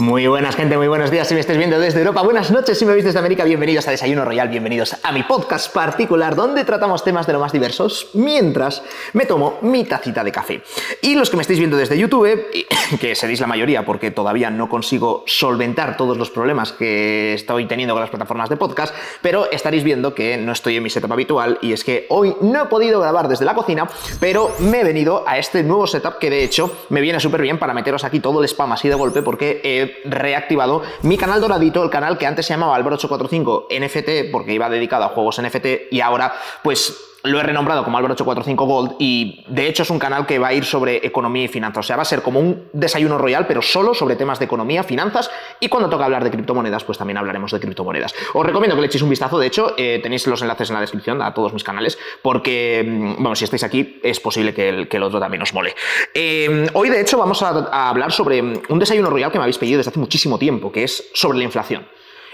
Muy buenas, gente, muy buenos días si me estáis viendo desde Europa, buenas noches si me veis desde América, bienvenidos a Desayuno Royal, bienvenidos a mi podcast particular donde tratamos temas de lo más diversos mientras me tomo mi tacita de café. Y los que me estáis viendo desde YouTube, que seréis la mayoría porque todavía no consigo solventar todos los problemas que estoy teniendo con las plataformas de podcast, pero estaréis viendo que no estoy en mi setup habitual y es que hoy no he podido grabar desde la cocina, pero me he venido a este nuevo setup que de hecho me viene súper bien para meteros aquí todo el spam así de golpe porque he reactivado mi canal doradito, el canal que antes se llamaba Álvaro845 NFT porque iba dedicado a juegos NFT y ahora pues lo he renombrado como Álvaro845 Gold y de hecho es un canal que va a ir sobre economía y finanzas, o sea, va a ser como un desayuno royal pero solo sobre temas de economía, finanzas y cuando toca hablar de criptomonedas pues también hablaremos de criptomonedas. Os recomiendo que le echéis un vistazo, de hecho tenéis los enlaces en la descripción a todos mis canales porque, bueno, si estáis aquí es posible que el otro también os mole. Hoy de hecho vamos a hablar sobre un desayuno royal que me habéis pedido desde hace muchísimo tiempo, que es sobre la inflación.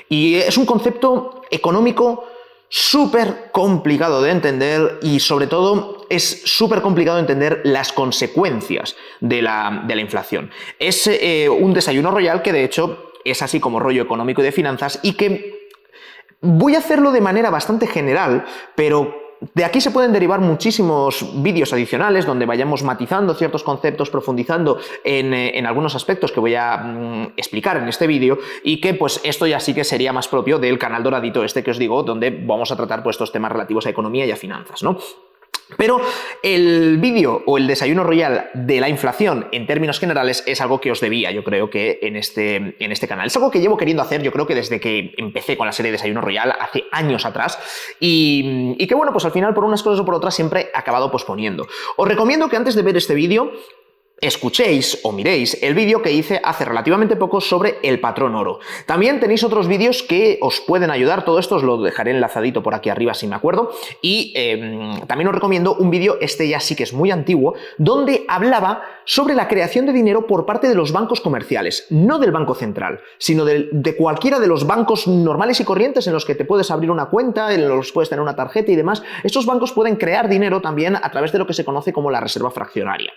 Y es un concepto económico súper complicado de entender y sobre todo es súper complicado entender las consecuencias de la inflación. Es un desayuno royal que de hecho es así como rollo económico y de finanzas y que voy a hacerlo de manera bastante general, pero de aquí se pueden derivar muchísimos vídeos adicionales donde vayamos matizando ciertos conceptos, profundizando en algunos aspectos que voy a explicar en este vídeo y que pues esto ya sí que sería más propio del canal doradito este que os digo, donde vamos a tratar pues estos temas relativos a economía y a finanzas, ¿no? Pero el vídeo o el desayuno royal de la inflación en términos generales es algo que os debía, yo creo que en este canal. Es algo que llevo queriendo hacer, yo creo que desde que empecé con la serie de Desayuno Royal hace años atrás y que bueno, pues al final por unas cosas o por otras siempre he acabado posponiendo. Os recomiendo que antes de ver este vídeo escuchéis o miréis el vídeo que hice hace relativamente poco sobre el patrón oro. También tenéis otros vídeos que os pueden ayudar, todo esto os lo dejaré enlazadito por aquí arriba si me acuerdo, y también os recomiendo un vídeo, este ya sí que es muy antiguo, donde hablaba sobre la creación de dinero por parte de los bancos comerciales, no del Banco Central, sino de cualquiera de los bancos normales y corrientes en los que te puedes abrir una cuenta, en los que puedes tener una tarjeta y demás. Estos bancos pueden crear dinero también a través de lo que se conoce como la reserva fraccionaria.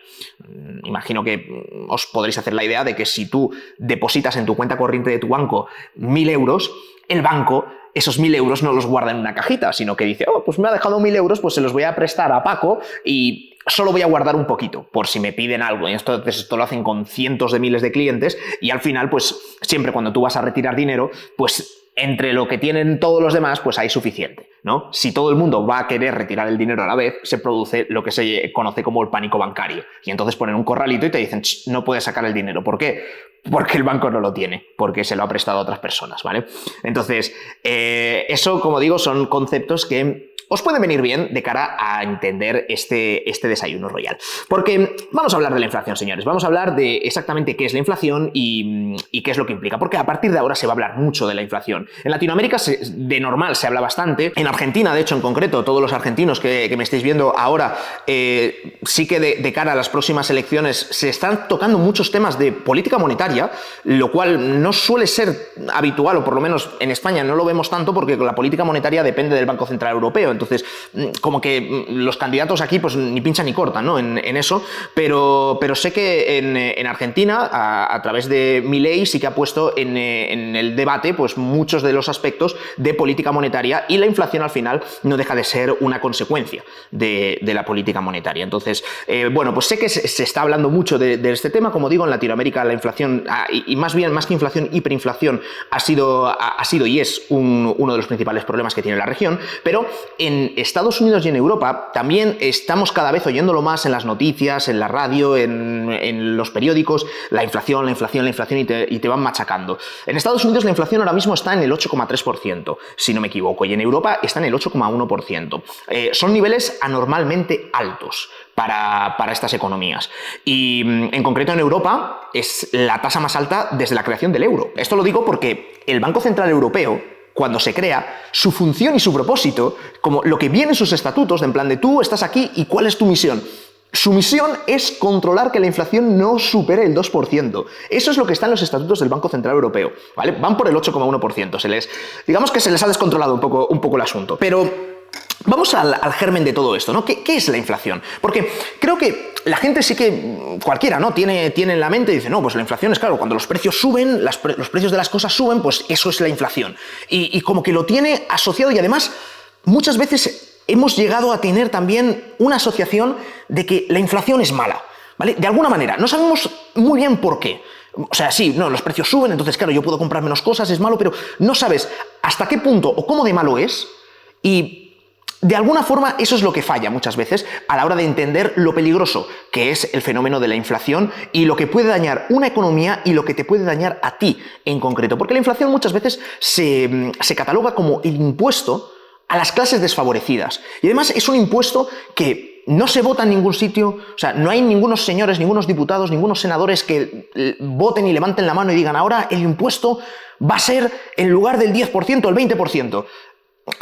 Imagino que os podréis hacer la idea de que si tú depositas en tu cuenta corriente de tu banco 1.000 euros, el banco esos 1.000 euros no los guarda en una cajita, sino que dice, oh, pues me ha dejado 1.000 euros, pues se los voy a prestar a Paco y solo voy a guardar un poquito, por si me piden algo. Y esto lo hacen con cientos de miles de clientes y al final, pues siempre cuando tú vas a retirar dinero, pues entre lo que tienen todos los demás, pues hay suficiente, ¿no? Si todo el mundo va a querer retirar el dinero a la vez, se produce lo que se conoce como el pánico bancario. Y entonces ponen un corralito y te dicen, no puedes sacar el dinero. ¿Por qué? Porque el banco no lo tiene, porque se lo ha prestado a otras personas, ¿vale? Entonces, eso, como digo, son conceptos que os puede venir bien de cara a entender este desayuno royal. Porque vamos a hablar de la inflación, señores. Vamos a hablar de exactamente qué es la inflación y qué es lo que implica. Porque a partir de ahora se va a hablar mucho de la inflación. En Latinoamérica de normal se habla bastante. En Argentina, de hecho, en concreto, todos los argentinos que me estáis viendo ahora, sí que de cara a las próximas elecciones se están tocando muchos temas de política monetaria, lo cual no suele ser habitual, o por lo menos en España no lo vemos tanto porque la política monetaria depende del Banco Central Europeo. Entonces, como que los candidatos aquí pues ni pinchan ni cortan, ¿no? en eso, pero sé que en Argentina, a través de Milei, sí que ha puesto en el debate pues muchos de los aspectos de política monetaria y la inflación al final no deja de ser una consecuencia de la política monetaria. Entonces, bueno, pues sé que se está hablando mucho de este tema. Como digo, en Latinoamérica la inflación, y más que inflación, hiperinflación, ha sido y es uno de los principales problemas que tiene la región, pero en Estados Unidos y en Europa también estamos cada vez oyéndolo más en las noticias, en la radio, en los periódicos, la inflación y te van machacando. En Estados Unidos la inflación ahora mismo está en el 8,3%, si no me equivoco, y en Europa está en el 8,1%. Son niveles anormalmente altos para estas economías. Y en concreto en Europa es la tasa más alta desde la creación del euro. Esto lo digo porque el Banco Central Europeo, cuando se crea, su función y su propósito, como lo que viene en sus estatutos, de en plan de tú estás aquí y ¿cuál es tu misión? Su misión es controlar que la inflación no supere el 2%. Eso es lo que está en los estatutos del Banco Central Europeo, ¿vale? Van por el 8,1%. Digamos que se les ha descontrolado un poco el asunto. Pero Vamos al germen de todo esto, ¿no? ¿Qué es la inflación? Porque creo que la gente sí que, cualquiera, ¿no? Tiene en la mente y dice, no, pues la inflación es claro, cuando los precios suben, los precios de las cosas suben, pues eso es la inflación. Y como que lo tiene asociado y además muchas veces hemos llegado a tener también una asociación de que la inflación es mala, ¿vale? De alguna manera, no sabemos muy bien por qué. O sea, sí, no, los precios suben, entonces claro, yo puedo comprar menos cosas, es malo, pero no sabes hasta qué punto o cómo de malo es y de alguna forma eso es lo que falla muchas veces a la hora de entender lo peligroso que es el fenómeno de la inflación y lo que puede dañar una economía y lo que te puede dañar a ti en concreto. Porque la inflación muchas veces se cataloga como el impuesto a las clases desfavorecidas. Y además es un impuesto que no se vota en ningún sitio, o sea, no hay ningunos señores, ningunos diputados, ningunos senadores que voten y levanten la mano y digan ahora el impuesto va a ser en lugar del 10%, el 20%.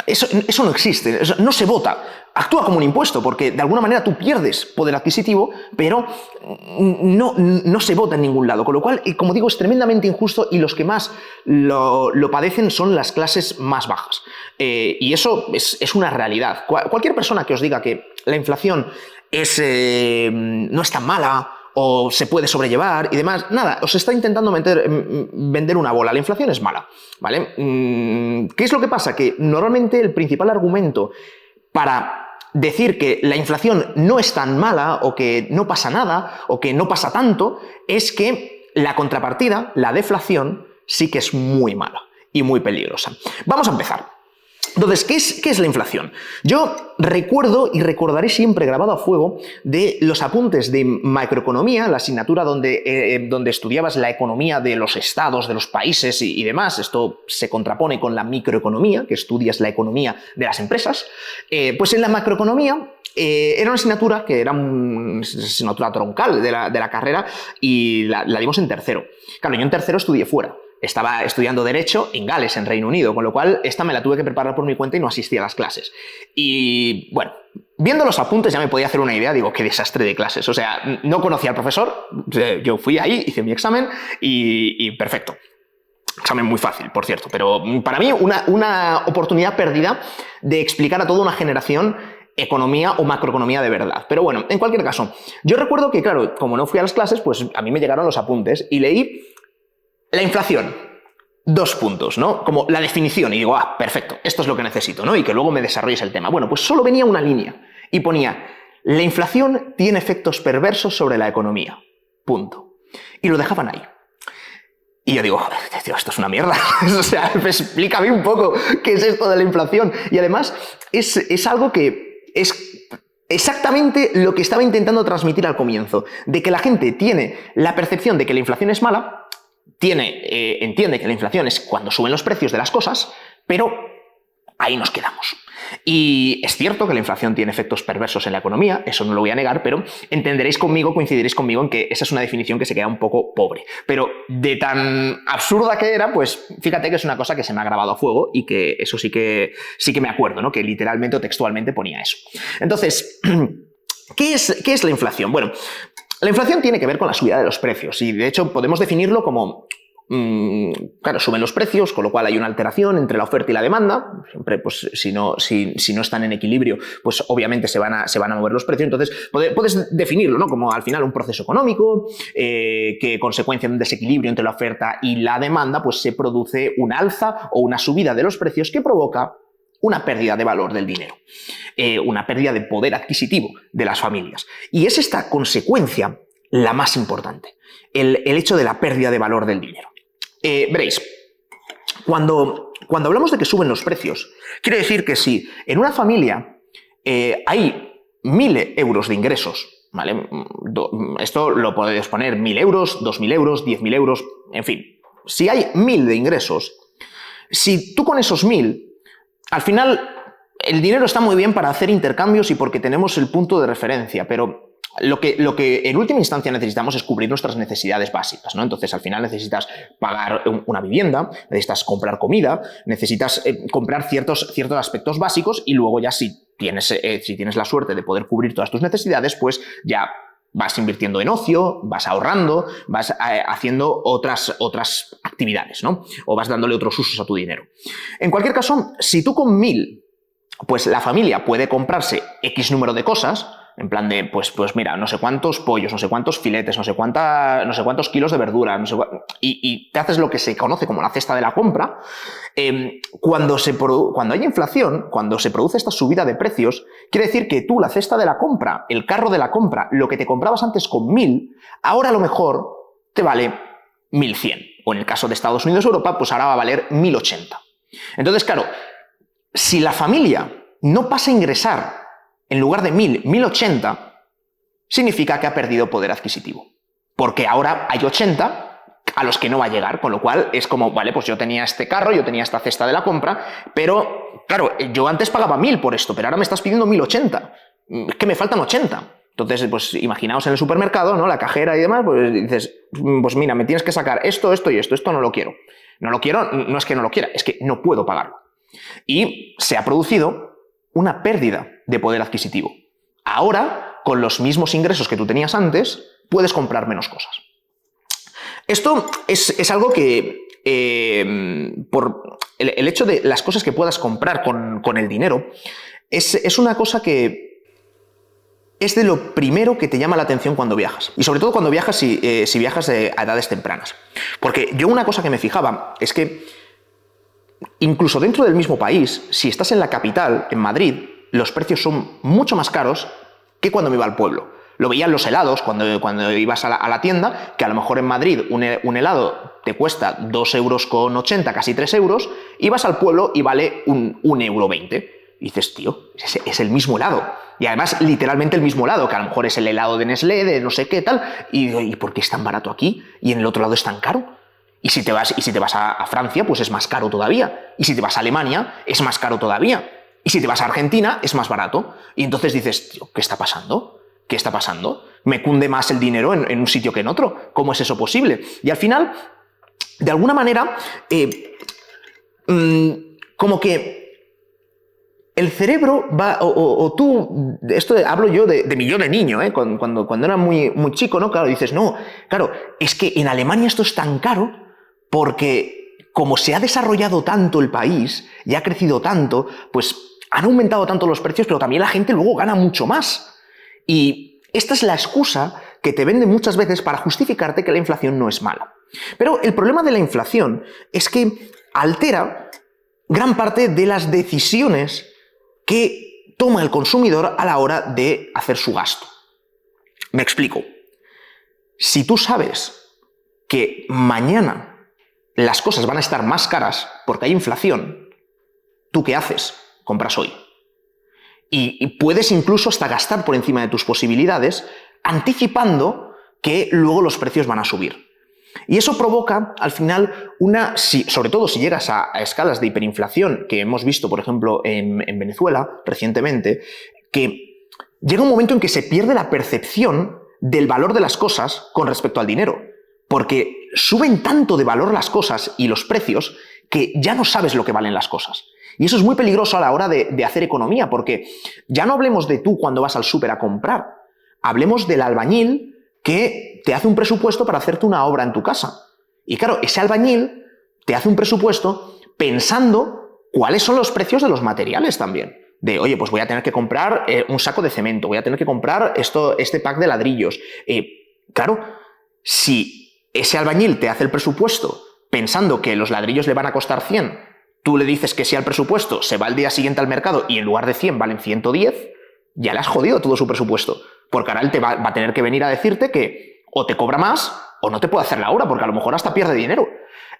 Eso no existe, no se vota. Actúa como un impuesto porque de alguna manera tú pierdes poder adquisitivo, pero no se vota en ningún lado. Con lo cual, como digo, es tremendamente injusto y los que más lo padecen son las clases más bajas. Y eso es una realidad. Cualquier persona que os diga que la inflación no es tan mala o se puede sobrellevar y demás, nada, os está intentando vender una bola. La inflación es mala, ¿vale? ¿Qué es lo que pasa? Que normalmente el principal argumento para decir que la inflación no es tan mala o que no pasa nada o que no pasa tanto es que la contrapartida, la deflación, sí que es muy mala y muy peligrosa. Vamos a empezar. Entonces, ¿qué es la inflación? Yo recuerdo y recordaré siempre grabado a fuego de los apuntes de macroeconomía, la asignatura donde estudiabas la economía de los estados, de los países y demás. Esto se contrapone con la microeconomía, que estudias la economía de las empresas. Pues en la macroeconomía era una asignatura que era una asignatura troncal de la carrera y la dimos en tercero. Claro, yo en tercero estudié fuera. Estaba estudiando Derecho en Gales, en Reino Unido, con lo cual esta me la tuve que preparar por mi cuenta y no asistí a las clases. Y bueno, viendo los apuntes ya me podía hacer una idea, digo, qué desastre de clases. O sea, no conocía al profesor, yo fui ahí, hice mi examen y perfecto. Examen muy fácil, por cierto, pero para mí una oportunidad perdida de explicar a toda una generación economía o macroeconomía de verdad. Pero bueno, en cualquier caso, yo recuerdo que, claro, como no fui a las clases, pues a mí me llegaron los apuntes y leí la inflación, 2 puntos, ¿no? Como la definición, y digo, perfecto, esto es lo que necesito, ¿no? Y que luego me desarrolles el tema. Bueno, pues solo venía una línea y ponía, la inflación tiene efectos perversos sobre la economía, punto. Y lo dejaban ahí. Y yo digo, joder, tío, esto es una mierda. O sea, explícame un poco qué es esto de la inflación. Y además es algo que es exactamente lo que estaba intentando transmitir al comienzo, de que la gente tiene la percepción de que la inflación es mala, entiende que la inflación es cuando suben los precios de las cosas, pero ahí nos quedamos. Y es cierto que la inflación tiene efectos perversos en la economía, eso no lo voy a negar, pero coincidiréis conmigo en que esa es una definición que se queda un poco pobre. Pero de tan absurda que era, pues fíjate que es una cosa que se me ha grabado a fuego y que eso sí que me acuerdo, ¿no? Que literalmente o textualmente ponía eso. Entonces, ¿qué es la inflación? Bueno, la inflación tiene que ver con la subida de los precios y de hecho podemos definirlo como, claro, suben los precios, con lo cual hay una alteración entre la oferta y la demanda. Siempre, pues si no están en equilibrio, pues obviamente se van a mover los precios. Entonces puedes definirlo, ¿no? Como al final un proceso económico que consecuencia de un desequilibrio entre la oferta y la demanda, pues se produce un alza o una subida de los precios que provoca una pérdida de valor del dinero, una pérdida de poder adquisitivo de las familias. Y es esta consecuencia la más importante, el hecho de la pérdida de valor del dinero. Veréis, cuando hablamos de que suben los precios, quiere decir que si en una familia hay 1.000 euros de ingresos, ¿vale? Esto lo podéis poner 1.000 euros, 2.000 euros, 10.000 euros, en fin. Si hay 1.000 de ingresos, si tú con esos 1.000, al final el dinero está muy bien para hacer intercambios y porque tenemos el punto de referencia, pero lo que en última instancia necesitamos es cubrir nuestras necesidades básicas, ¿no? Entonces, al final necesitas pagar una vivienda, necesitas comprar comida, necesitas comprar ciertos aspectos básicos y luego ya si tienes la suerte de poder cubrir todas tus necesidades, pues ya vas invirtiendo en ocio, vas ahorrando, vas haciendo otras actividades, ¿no? O vas dándole otros usos a tu dinero. En cualquier caso, si tú con 1.000 pues la familia puede comprarse X número de cosas, en plan de, pues mira, no sé cuántos pollos, no sé cuántos filetes, no sé cuántos kilos de verdura, y te haces lo que se conoce como la cesta de la compra. Cuando hay inflación, cuando se produce esta subida de precios, quiere decir que tú la cesta de la compra, el carro de la compra, lo que te comprabas antes con 1.000, ahora a lo mejor te vale 1.100. O en el caso de Estados Unidos o Europa, pues ahora va a valer 1.080. Entonces, claro, si la familia no pasa a ingresar en lugar de 1.000, 1.080, significa que ha perdido poder adquisitivo. Porque ahora hay 80 a los que no va a llegar, con lo cual es como, vale, pues yo tenía este carro, yo tenía esta cesta de la compra, pero, claro, yo antes pagaba 1.000 por esto, pero ahora me estás pidiendo 1.080. Es que me faltan 80. Entonces, pues imaginaos en el supermercado, ¿no? La cajera y demás, pues dices, pues mira, me tienes que sacar esto, esto y esto no lo quiero. No lo quiero, no es que no lo quiera, es que no puedo pagarlo. Y se ha producido una pérdida de poder adquisitivo. Ahora, con los mismos ingresos que tú tenías antes, puedes comprar menos cosas. Esto es algo que, por el hecho de las cosas que puedas comprar con el dinero, es una cosa que es de lo primero que te llama la atención cuando viajas. Y sobre todo cuando viajas, si viajas a edades tempranas. Porque yo una cosa que me fijaba es que incluso dentro del mismo país, si estás en la capital, en Madrid, los precios son mucho más caros que cuando me iba al pueblo. Lo veía en los helados cuando ibas a la tienda, que a lo mejor en Madrid un helado te cuesta 2,80 €, casi 3 euros, y vas al pueblo y vale 1,20 €. Y dices, tío, es el mismo helado. Y además, literalmente el mismo helado, que a lo mejor es el helado de Nestlé, de no sé qué tal. Y digo, ¿y por qué es tan barato aquí y en el otro lado es tan caro? Y si te vas a Francia, pues es más caro todavía. Y si te vas a Alemania, es más caro todavía. Y si te vas a Argentina, es más barato. Y entonces dices, tío, ¿qué está pasando? ¿Qué está pasando? ¿Me cunde más el dinero en un sitio que en otro? ¿Cómo es eso posible? Y al final, de alguna manera, como que el cerebro va, o tú, esto hablo yo de mi yo de niño, cuando era muy, muy chico, ¿no? Claro, dices, no, claro, es que en Alemania esto es tan caro porque como se ha desarrollado tanto el país y ha crecido tanto, pues han aumentado tanto los precios, pero también la gente luego gana mucho más. Y esta es la excusa que te venden muchas veces para justificarte que la inflación no es mala. Pero el problema de la inflación es que altera gran parte de las decisiones que toma el consumidor a la hora de hacer su gasto. Me explico. Si tú sabes que mañana las cosas van a estar más caras porque hay inflación, ¿tú qué haces? Compras hoy. Y puedes incluso hasta gastar por encima de tus posibilidades, anticipando que luego los precios van a subir. Y eso provoca, al final, sobre todo si llegas a escalas de hiperinflación que hemos visto, por ejemplo, en Venezuela recientemente, que llega un momento en que se pierde la percepción del valor de las cosas con respecto al dinero. Porque suben tanto de valor las cosas y los precios que ya no sabes lo que valen las cosas. Y eso es muy peligroso a la hora de hacer economía, porque ya no hablemos de tú cuando vas al súper a comprar, hablemos del albañil que te hace un presupuesto para hacerte una obra en tu casa. Y claro, ese albañil te hace un presupuesto pensando cuáles son los precios de los materiales también. De, oye, pues voy a tener que comprar un saco de cemento, voy a tener que comprar este pack de ladrillos. Claro, si ese albañil te hace el presupuesto pensando que los ladrillos le van a costar 100, tú le dices que sí al presupuesto, se va al día siguiente al mercado y en lugar de 100 valen 110, ya le has jodido todo su presupuesto. Porque ahora él te va a tener que venir a decirte que o te cobra más o no te puede hacer la obra, porque a lo mejor hasta pierde dinero.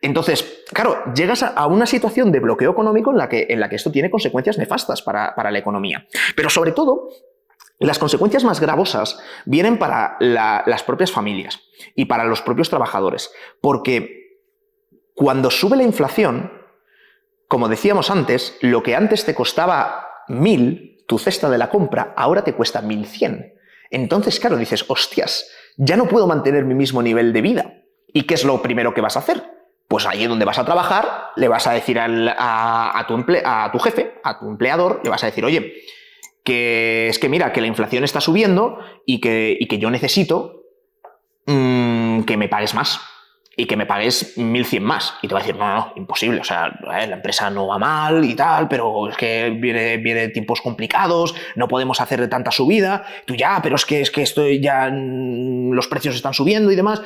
Entonces, claro, llegas a una situación de bloqueo económico en la que esto tiene consecuencias nefastas para la economía. Pero sobre todo, las consecuencias más gravosas vienen para las propias familias y para los propios trabajadores. Porque cuando sube la inflación, como decíamos antes, lo que antes te costaba 1.000, tu cesta de la compra, ahora te cuesta 1.100. Entonces, claro, dices, hostias, ya no puedo mantener mi mismo nivel de vida. ¿Y qué es lo primero que vas a hacer? Pues ahí donde vas a trabajar, le vas a decir a tu jefe, a tu empleador, le vas a decir, oye, que es que mira, que la inflación está subiendo y que yo necesito que me pagues más. y que me pagues 1.100 más. Y te va a decir, no, imposible, o sea, la empresa no va mal y tal, pero es que viene tiempos complicados, no podemos hacer de tanta subida. Tú ya, pero es que estoy ya, los precios están subiendo y demás.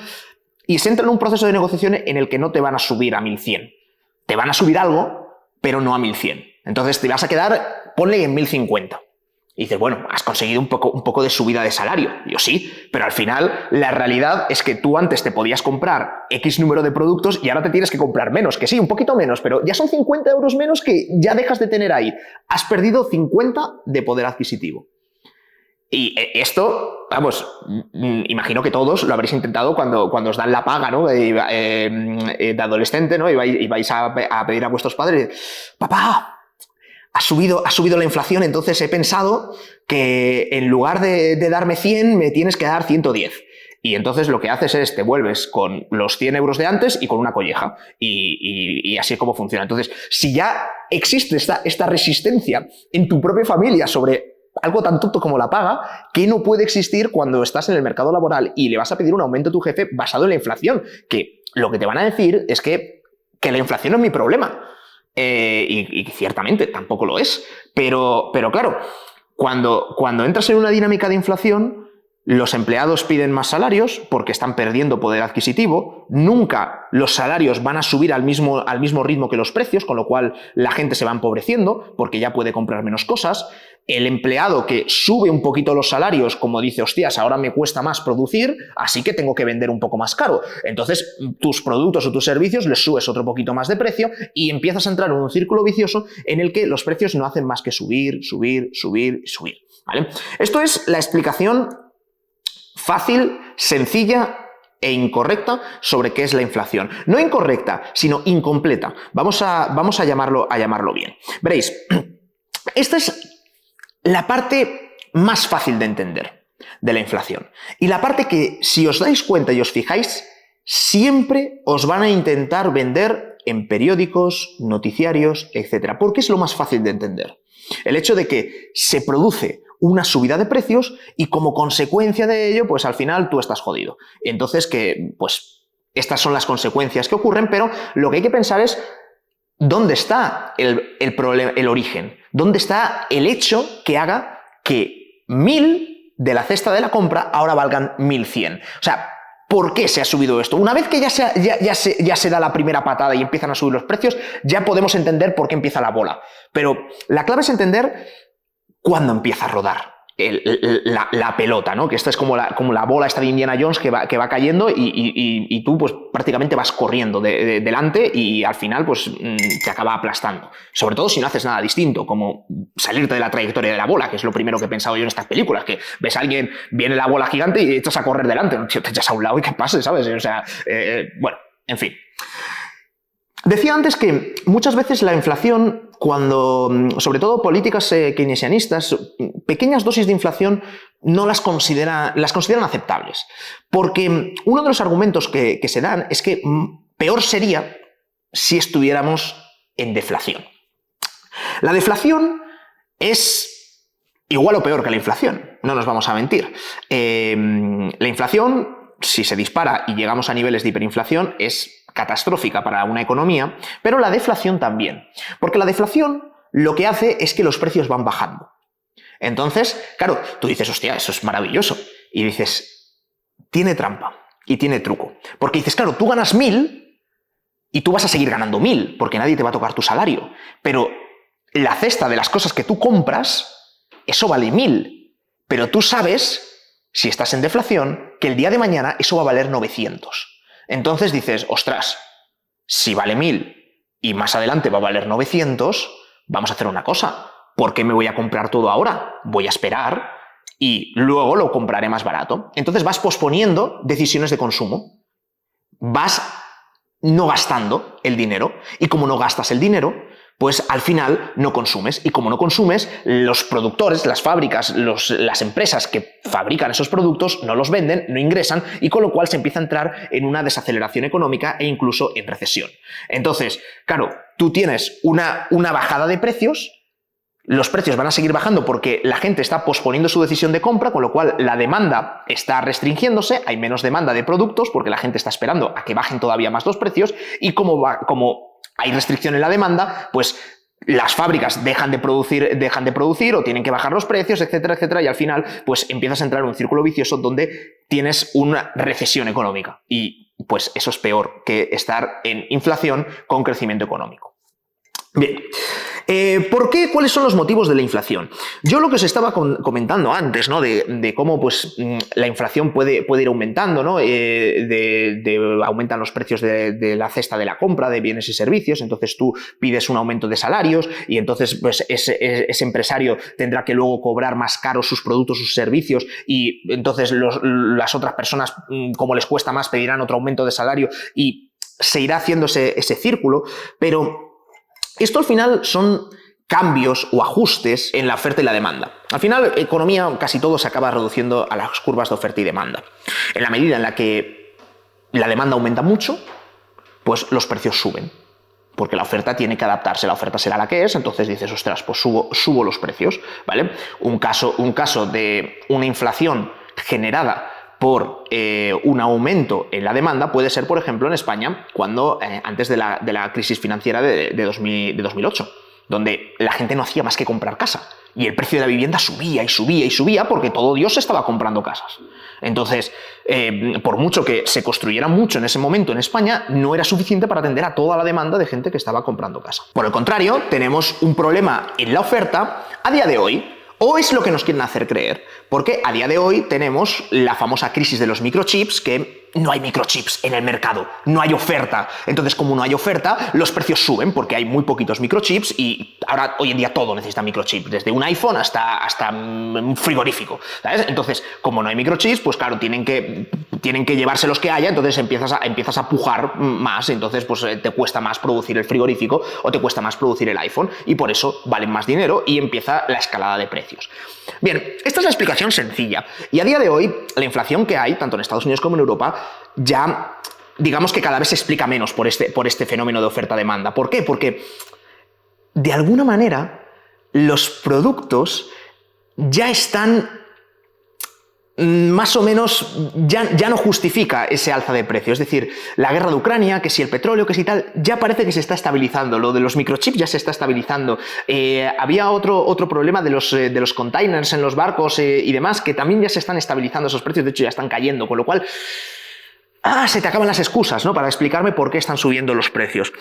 Y se entra en un proceso de negociación en el que no te van a subir a 1.100. Te van a subir algo, pero no a 1.100. Entonces te vas a quedar, ponle en 1.050. Y dices, bueno, has conseguido un poco de subida de salario. Yo sí, pero al final la realidad es que tú antes te podías comprar X número de productos y ahora te tienes que comprar menos, que sí, un poquito menos, pero ya son 50 euros menos que ya dejas de tener ahí. Has perdido 50 de poder adquisitivo. Y esto, vamos, imagino que todos lo habréis intentado cuando os dan la paga, ¿no? De adolescente, ¿no? Y vais a pedir a vuestros padres, papá, ha subido la inflación, entonces he pensado que en lugar de darme 100, me tienes que dar 110. Y entonces lo que haces es, te vuelves con los 100 euros de antes y con una colleja. Y así es como funciona. Entonces, si ya existe esta resistencia en tu propia familia sobre algo tan tonto como la paga, ¿qué no puede existir cuando estás en el mercado laboral y le vas a pedir un aumento a tu jefe basado en la inflación? Que lo que te van a decir es que la inflación no es mi problema. Y ciertamente tampoco lo es, pero claro, cuando entras en una dinámica de inflación, los empleados piden más salarios porque están perdiendo poder adquisitivo, nunca los salarios van a subir al mismo ritmo que los precios, con lo cual la gente se va empobreciendo porque ya puede comprar menos cosas. El empleado que sube un poquito los salarios, como dice, hostias, ahora me cuesta más producir, así que tengo que vender un poco más caro. Entonces, tus productos o tus servicios les subes otro poquito más de precio y empiezas a entrar en un círculo vicioso en el que los precios no hacen más que subir, ¿vale? Esto es la explicación fácil, sencilla e incorrecta sobre qué es la inflación. No incorrecta, sino incompleta. Vamos a llamarlo bien. Veréis, esta es la parte más fácil de entender de la inflación. Y la parte que, si os dais cuenta y os fijáis, siempre os van a intentar vender en periódicos, noticiarios, etc. Porque es lo más fácil de entender. El hecho de que se produce una subida de precios y como consecuencia de ello, pues al final tú estás jodido. Entonces, pues estas son las consecuencias que ocurren, pero lo que hay que pensar es ¿dónde está el problema, el origen? ¿Dónde está el hecho que haga que 1.000 de la cesta de la compra ahora valgan 1.100? O sea, ¿por qué se ha subido esto? Una vez que ya se da la primera patada y empiezan a subir los precios, ya podemos entender por qué empieza la bola. Pero la clave es entender cuándo empieza a rodar la pelota, ¿no? Que esta es como la bola esta de Indiana Jones que va cayendo y tú pues prácticamente vas corriendo delante y al final pues te acaba aplastando. Sobre todo si no haces nada distinto, como salirte de la trayectoria de la bola, que es lo primero que he pensado yo en estas películas, que ves a alguien, viene la bola gigante y echas a correr delante, tío, te echas a un lado y que pase, ¿sabes? O sea, bueno, en fin. Decía antes que muchas veces la inflación, cuando, sobre todo políticas keynesianistas, pequeñas dosis de inflación no las consideran aceptables. Porque uno de los argumentos que se dan es que peor sería si estuviéramos en deflación. La deflación es igual o peor que la inflación, no nos vamos a mentir. La inflación, si se dispara y llegamos a niveles de hiperinflación, es catastrófica para una economía, pero la deflación también. Porque la deflación lo que hace es que los precios van bajando. Entonces, claro, tú dices, hostia, eso es maravilloso. Y dices, tiene trampa y tiene truco. Porque dices, claro, tú ganas 1.000 y tú vas a seguir ganando 1.000 porque nadie te va a tocar tu salario. Pero la cesta de las cosas que tú compras, eso vale 1.000. Pero tú sabes, si estás en deflación, que el día de mañana eso va a valer 900. Entonces dices, ostras, si vale 1.000 y más adelante va a valer 900, vamos a hacer una cosa. ¿Por qué me voy a comprar todo ahora? Voy a esperar y luego lo compraré más barato. Entonces vas posponiendo decisiones de consumo. Vas no gastando el dinero. Y como no gastas el dinero, pues al final no consumes. Y como no consumes, los productores, las fábricas, las empresas que fabrican esos productos no los venden, no ingresan y con lo cual se empieza a entrar en una desaceleración económica e incluso en recesión. Entonces, claro, tú tienes una bajada de precios los precios van a seguir bajando porque la gente está posponiendo su decisión de compra, con lo cual la demanda está restringiéndose, hay menos demanda de productos porque la gente está esperando a que bajen todavía más los precios y como hay restricción en la demanda, pues las fábricas dejan de producir o tienen que bajar los precios, etcétera, etcétera, y al final pues empiezas a entrar en un círculo vicioso donde tienes una recesión económica y pues eso es peor que estar en inflación con crecimiento económico. Bien, ¿por qué? ¿Cuáles son los motivos de la inflación? Yo lo que os estaba comentando antes, ¿no? De cómo pues, la inflación puede ir aumentando, ¿no? Aumentan los precios de la cesta de la compra de bienes y servicios, entonces tú pides un aumento de salarios y entonces pues, ese empresario tendrá que luego cobrar más caros sus productos, sus servicios y entonces las otras personas, como les cuesta más, pedirán otro aumento de salario y se irá haciendo ese círculo, pero esto al final son cambios o ajustes en la oferta y la demanda. Al final, economía casi todo se acaba reduciendo a las curvas de oferta y demanda. En la medida en la que la demanda aumenta mucho, pues los precios suben. Porque la oferta tiene que adaptarse, la oferta será la que es, entonces dices, ostras, pues subo los precios, ¿vale? Un caso de una inflación generada por un aumento en la demanda puede ser, por ejemplo, en España, cuando antes de la crisis financiera de 2008, donde la gente no hacía más que comprar casa y el precio de la vivienda subía y subía y subía porque todo Dios estaba comprando casas. Entonces, por mucho que se construyera mucho en ese momento en España, no era suficiente para atender a toda la demanda de gente que estaba comprando casa. Por el contrario, tenemos un problema en la oferta a día de hoy, o es lo que nos quieren hacer creer, porque a día de hoy tenemos la famosa crisis de los microchips, que no hay microchips en el mercado, no hay oferta. Entonces, como no hay oferta, los precios suben porque hay muy poquitos microchips y ahora hoy en día todo necesita microchips, desde un iPhone hasta un frigorífico, ¿sabes? Entonces, como no hay microchips, pues claro, tienen que llevarse los que haya, entonces empiezas a pujar más, entonces pues te cuesta más producir el frigorífico o te cuesta más producir el iPhone y por eso valen más dinero y empieza la escalada de precios. Bien, esta es la explicación sencilla y a día de hoy la inflación que hay, tanto en Estados Unidos como en Europa, ya digamos que cada vez se explica menos por este fenómeno de oferta-demanda. ¿Por qué? Porque de alguna manera los productos ya están más o menos, ya no justifica ese alza de precio. Es decir, la guerra de Ucrania, que si el petróleo, que si tal, ya parece que se está estabilizando. Lo de los microchips ya se está estabilizando. Había otro problema de los containers en los barcos y demás, que también ya se están estabilizando esos precios, de hecho ya están cayendo, con lo cual se te acaban las excusas, ¿no?, para explicarme por qué están subiendo los precios.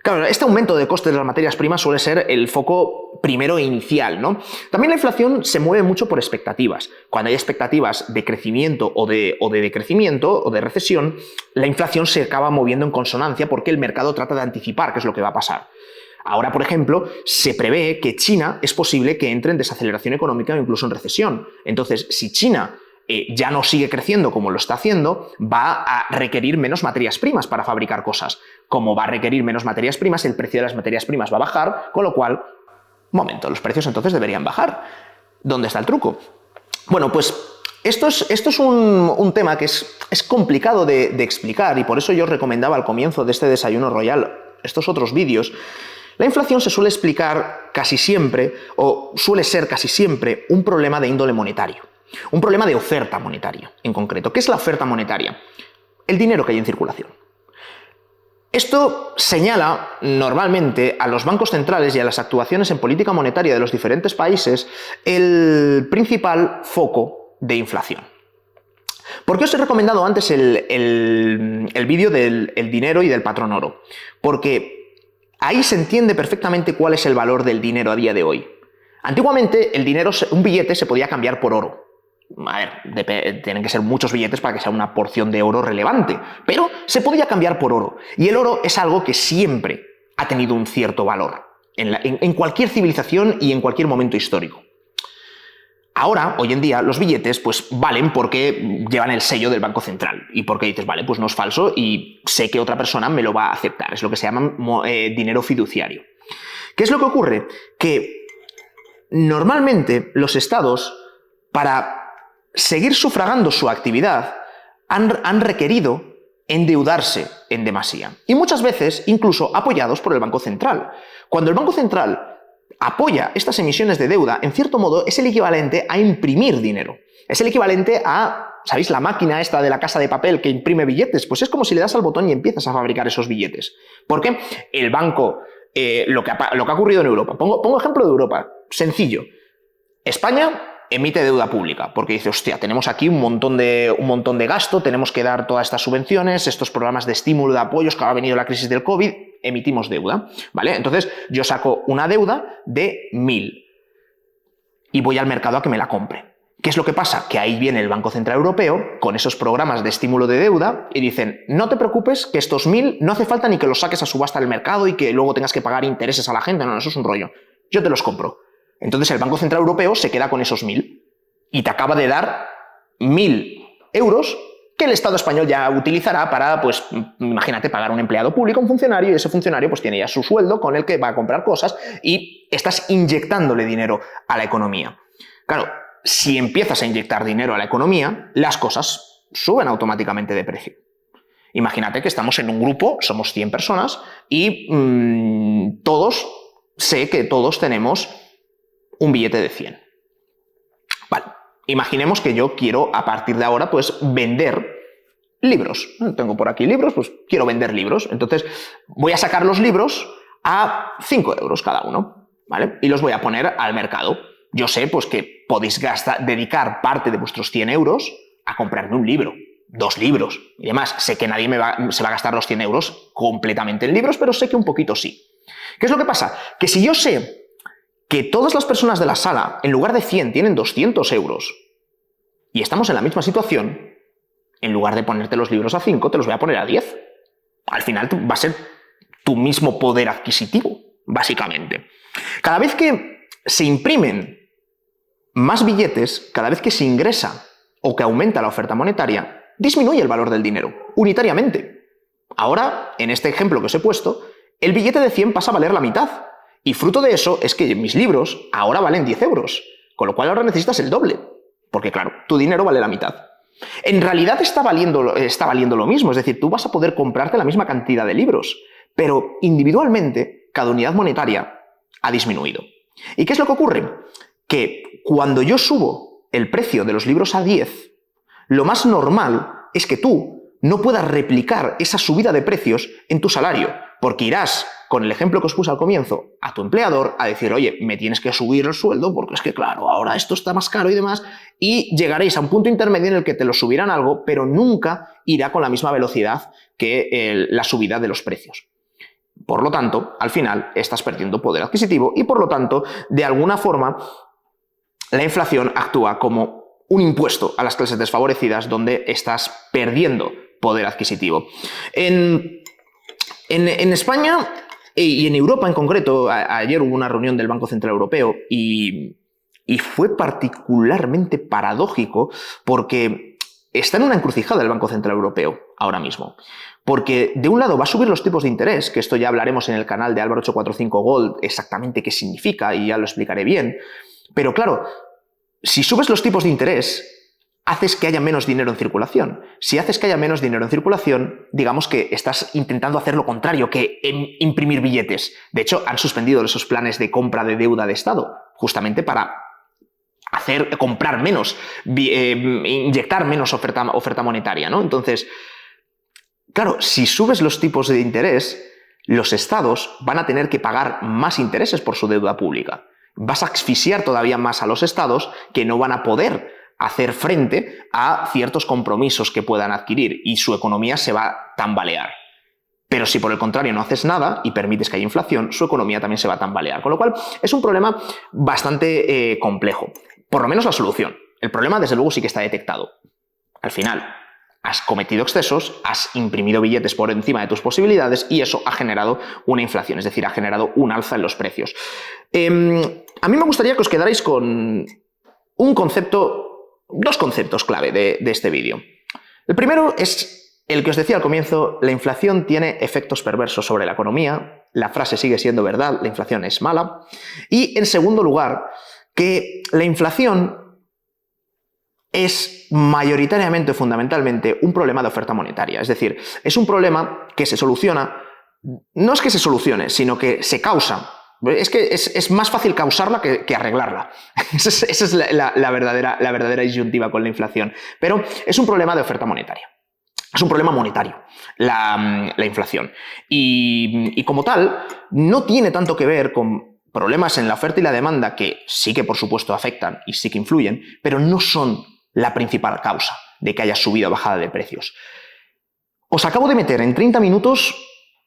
Claro, este aumento de costes de las materias primas suele ser el foco primero e inicial, ¿no? También la inflación se mueve mucho por expectativas. Cuando hay expectativas de crecimiento o de decrecimiento o de recesión, la inflación se acaba moviendo en consonancia porque el mercado trata de anticipar qué es lo que va a pasar. Ahora, por ejemplo, se prevé que China es posible que entre en desaceleración económica o incluso en recesión. Entonces, si China ya no sigue creciendo como lo está haciendo, va a requerir menos materias primas para fabricar cosas. Como va a requerir menos materias primas, el precio de las materias primas va a bajar, con lo cual, los precios entonces deberían bajar. ¿Dónde está el truco? Bueno, pues esto es un tema que es complicado de explicar y por eso yo os recomendaba al comienzo de este Desayuno Royal estos otros vídeos. La inflación se suele explicar casi siempre, o suele ser casi siempre, un problema de índole monetario. Un problema de oferta monetaria, en concreto. ¿Qué es la oferta monetaria? El dinero que hay en circulación. Esto señala normalmente a los bancos centrales y a las actuaciones en política monetaria de los diferentes países el principal foco de inflación. ¿Por qué os he recomendado antes el vídeo del dinero y del patrón oro? Porque ahí se entiende perfectamente cuál es el valor del dinero a día de hoy. Antiguamente el dinero, un billete se podía cambiar por oro. A ver, tienen que ser muchos billetes para que sea una porción de oro relevante, pero se podía cambiar por oro. Y el oro es algo que siempre ha tenido un cierto valor en cualquier civilización y en cualquier momento histórico. Ahora, hoy en día, los billetes pues valen porque llevan el sello del Banco Central y porque dices, vale, pues no es falso y sé que otra persona me lo va a aceptar. Es lo que se llama dinero fiduciario. ¿Qué es lo que ocurre? Que normalmente los estados, para seguir sufragando su actividad, han requerido endeudarse en demasía. Y muchas veces incluso apoyados por el Banco Central. Cuando el Banco Central apoya estas emisiones de deuda, en cierto modo, es el equivalente a imprimir dinero. Es el equivalente a, ¿sabéis? La máquina esta de la Casa de Papel que imprime billetes. Pues es como si le das al botón y empiezas a fabricar esos billetes. Porque el banco, lo que ha ocurrido en Europa, pongo ejemplo de Europa, sencillo. España emite deuda pública, porque dice, hostia, tenemos aquí un montón de gasto, tenemos que dar todas estas subvenciones, estos programas de estímulo, de apoyos, que ahora ha venido la crisis del COVID, emitimos deuda, ¿vale? Entonces yo saco una deuda de 1.000 y voy al mercado a que me la compre. ¿Qué es lo que pasa? Que ahí viene el Banco Central Europeo con esos programas de estímulo de deuda y dicen, no te preocupes que estos 1.000 no hace falta ni que los saques a subasta del mercado y que luego tengas que pagar intereses a la gente, no, eso es un rollo, yo te los compro. Entonces el Banco Central Europeo se queda con esos 1.000 y te acaba de dar 1.000 euros que el Estado español ya utilizará para, pues, imagínate, pagar a un empleado público, un funcionario, y ese funcionario pues tiene ya su sueldo con el que va a comprar cosas y estás inyectándole dinero a la economía. Claro, si empiezas a inyectar dinero a la economía, las cosas suben automáticamente de precio. Imagínate que estamos en un grupo, somos 100 personas y sé que todos tenemos un billete de 100. Vale, imaginemos que yo quiero a partir de ahora pues vender libros. Tengo por aquí libros, pues quiero vender libros. Entonces voy a sacar los libros a 5 euros cada uno, ¿vale? Y los voy a poner al mercado. Yo sé pues que podéis dedicar parte de vuestros 100 euros a comprarme un libro, 2 libros y demás. Sé que nadie se va a gastar los 100 euros completamente en libros, pero sé que un poquito sí. ¿Qué es lo que pasa? Que si yo sé que todas las personas de la sala, en lugar de 100, tienen 200 euros y estamos en la misma situación, en lugar de ponerte los libros a 5, te los voy a poner a 10. Al final va a ser tu mismo poder adquisitivo, básicamente. Cada vez que se imprimen más billetes, cada vez que se ingresa o que aumenta la oferta monetaria, disminuye el valor del dinero, unitariamente. Ahora, en este ejemplo que os he puesto, el billete de 100 pasa a valer la mitad. Y fruto de eso es que mis libros ahora valen 10 euros, con lo cual ahora necesitas el doble, porque claro, tu dinero vale la mitad. En realidad está valiendo lo mismo, es decir, tú vas a poder comprarte la misma cantidad de libros, pero individualmente cada unidad monetaria ha disminuido. ¿Y qué es lo que ocurre? Que cuando yo subo el precio de los libros a 10, lo más normal es que tú no puedas replicar esa subida de precios en tu salario, porque irás, con el ejemplo que os puse al comienzo, a tu empleador a decir, oye, me tienes que subir el sueldo porque es que, claro, ahora esto está más caro y demás, y llegaréis a un punto intermedio en el que te lo subirán algo, pero nunca irá con la misma velocidad que la subida de los precios. Por lo tanto, al final, estás perdiendo poder adquisitivo y, por lo tanto, de alguna forma, la inflación actúa como un impuesto a las clases desfavorecidas donde estás perdiendo poder adquisitivo. En España y en Europa en concreto, ayer hubo una reunión del Banco Central Europeo y fue particularmente paradójico porque está en una encrucijada el Banco Central Europeo ahora mismo. Porque de un lado va a subir los tipos de interés, que esto ya hablaremos en el canal de Álvaro 845 Gold exactamente qué significa y ya lo explicaré bien. Pero claro, si subes los tipos de interés, haces que haya menos dinero en circulación. Si haces que haya menos dinero en circulación, digamos que estás intentando hacer lo contrario que imprimir billetes. De hecho, han suspendido esos planes de compra de deuda de Estado, justamente para comprar menos, inyectar menos oferta monetaria, ¿no? Entonces, claro, si subes los tipos de interés, los estados van a tener que pagar más intereses por su deuda pública. Vas a asfixiar todavía más a los estados que no van a poder hacer frente a ciertos compromisos que puedan adquirir y su economía se va a tambalear. Pero si por el contrario no haces nada y permites que haya inflación, su economía también se va a tambalear. Con lo cual es un problema bastante complejo. Por lo menos la solución. El problema desde luego sí que está detectado. Al final has cometido excesos, has imprimido billetes por encima de tus posibilidades y eso ha generado una inflación, es decir, ha generado un alza en los precios. A mí me gustaría que os quedarais con dos conceptos clave de este vídeo. El primero es el que os decía al comienzo, la inflación tiene efectos perversos sobre la economía, la frase sigue siendo verdad, la inflación es mala. Y en segundo lugar, que la inflación es mayoritariamente, fundamentalmente, un problema de oferta monetaria. Es decir, es un problema que se soluciona, no es que se solucione, sino que se causa Es que es más fácil causarla que arreglarla. Esa es la verdadera disyuntiva con la inflación. Pero es un problema de oferta monetaria. Es un problema monetario, la inflación. Y como tal, no tiene tanto que ver con problemas en la oferta y la demanda, que sí que por supuesto afectan y sí que influyen, pero no son la principal causa de que haya subido o bajada de precios. Os acabo de meter en 30 minutos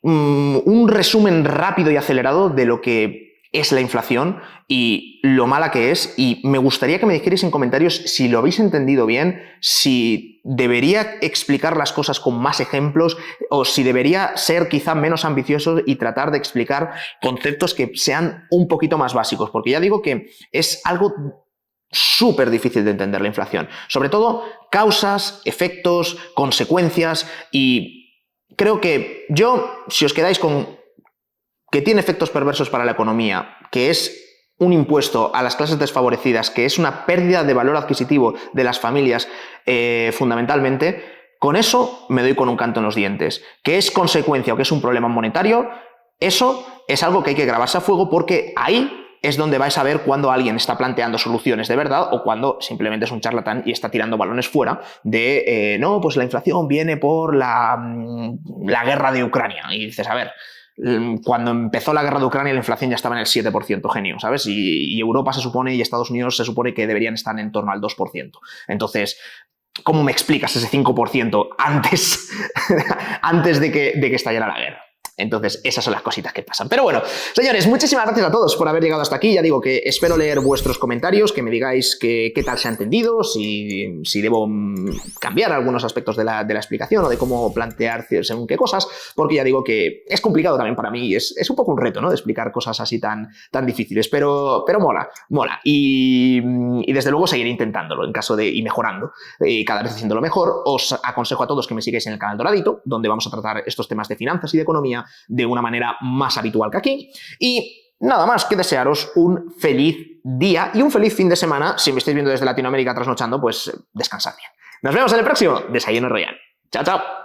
un resumen rápido y acelerado de lo que es la inflación y lo mala que es, y me gustaría que me dijerais en comentarios si lo habéis entendido bien, si debería explicar las cosas con más ejemplos o si debería ser quizá menos ambicioso y tratar de explicar conceptos que sean un poquito más básicos, porque ya digo que es algo súper difícil de entender la inflación, sobre todo causas, efectos, consecuencias, y creo que si os quedáis con que tiene efectos perversos para la economía, que es un impuesto a las clases desfavorecidas, que es una pérdida de valor adquisitivo de las familias fundamentalmente, con eso me doy con un canto en los dientes. Que es consecuencia o que es un problema monetario, eso es algo que hay que grabarse a fuego, porque ahí es donde vais a ver cuando alguien está planteando soluciones de verdad o cuando simplemente es un charlatán y está tirando balones fuera de no, pues la inflación viene por la guerra de Ucrania. Y dices, a ver, cuando empezó la guerra de Ucrania la inflación ya estaba en el 7%, genio, ¿sabes? Y Europa se supone y Estados Unidos se supone que deberían estar en torno al 2%. Entonces, ¿cómo me explicas ese 5% antes de que estallara la guerra? Entonces, esas son las cositas que pasan. Pero bueno, señores, muchísimas gracias a todos por haber llegado hasta aquí. Ya digo que espero leer vuestros comentarios, que me digáis qué tal se ha entendido, si debo cambiar algunos aspectos de la explicación o de cómo plantear según qué cosas, porque ya digo que es complicado también para mí. Es un poco un reto, ¿no?, de explicar cosas así tan difíciles, pero mola. Y desde luego seguiré intentándolo en caso de ir mejorando y cada vez haciéndolo mejor. Os aconsejo a todos que me sigáis en el canal Doradito, donde vamos a tratar estos temas de finanzas y de economía de una manera más habitual que aquí. Y nada más que desearos un feliz día y un feliz fin de semana. Si me estáis viendo desde Latinoamérica trasnochando, pues descansad bien. Nos vemos en el próximo Desayuno Royal. Chao, chao.